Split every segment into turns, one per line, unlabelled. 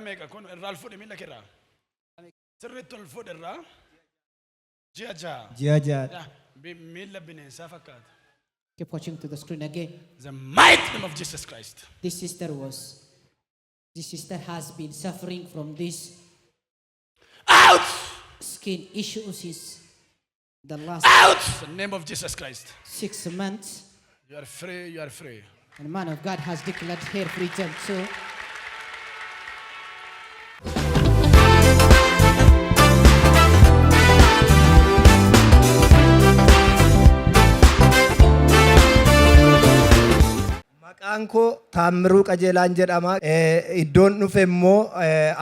ميكا كون الرالفود مين لك الرا سرت الفود الرا جاجا مين لبني سافكات.
Keep watching to the screen again.
The mighty name of Jesus Christ.
This sister has been suffering from this
Out!
skin issue since the last
Out! In the name of Jesus Christ.
6 months.
You are free, you are free.
And the man of God has declared her freedom too.
Anko Tamru Qajeelaan jedhama. Iddoon dhufe immoo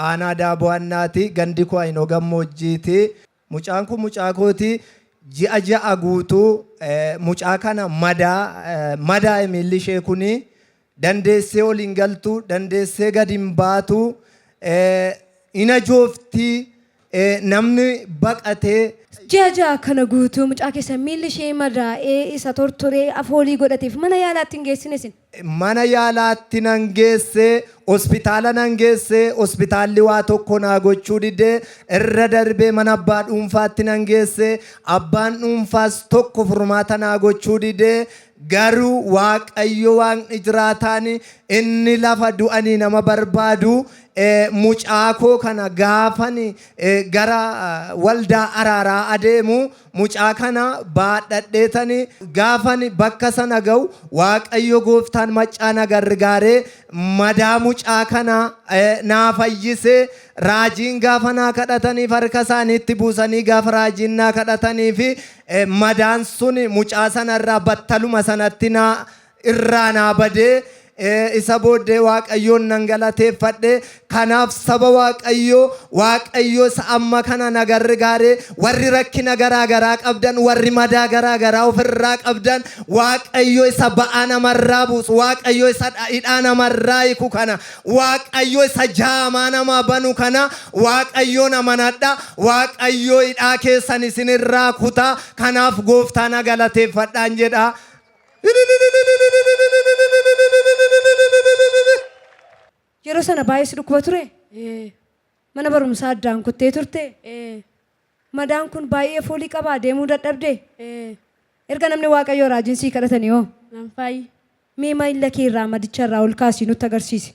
aanaa Daabu'annaati. Gandi koo Ayinoo Gammoojjiiti. Mucaan kun mucaa kooti. Ji'a ja'a guutuu mucaa kana madaa miilli ishee kuni dandeessee ol hin galtu, dandeessee gadi hin baatu, ina jooftii namni baqatee
Jaja kana guutuu mucaa keessa miilli ishee madaa'ee isa tortoree afoolii godhateef mana yaalaatti hin geessinesin.
Mana yaalaatti nan geesse, hospitaala nan geesse, hospitaalli waa tokko naa gochuu didee irra darbee mana abbaa dhuunfaatti nan geesse, abbaan dhuunfaas tokko furmaata naa gochuu didee garuu Waaqayyo Waaqni jiraataan inni lafa du'anii nama barbaadu mucaa koo kana gaafani gara waldaa araaraa adeemu mucaa kana baadhadheetani gaafani bakka sana ga'u Waaqayyo gooftaan machaa na gargaaree madaa mucaa kana naa fayyisee raajiin gaafa naa kadhataniif harka isaaniitti buusanii gaafa raajiin naa kadhataniif madaan sun mucaa sanarraa battaluma sanatti naa irraa naa badee isa booddee Waaqayyoon nan galateeffadhe. Kanaaf saba Waaqayyo isa amma kana na gargaare warri rakkina garaa qabdan warri madaa garaa ofirraa qabdan Waaqayyo isa ba'aa namarraa buusu Waaqayyo isa hidhaa namarraa hiiku kana Waaqayyo isa jaamaa namaa banu kana Waaqayyoon amanadha. Waaqayyo hidhaa keessan isinirraa kutaa. Kanaaf gooftaa na galateeffadhaan jedha.
Yeroo sana baay'ee si dhukkuba ture? Mana barumsaa addaan kuttee turte? Madaan kun baay'ee foolii qaba deemuu dadhabde? Erga namni Waaqayyoo raajiin sii kadhatanii hoo?
Nan fayyi.
Mee miila kee irraa madicha irraa ol kaasii nutti agarsiisi.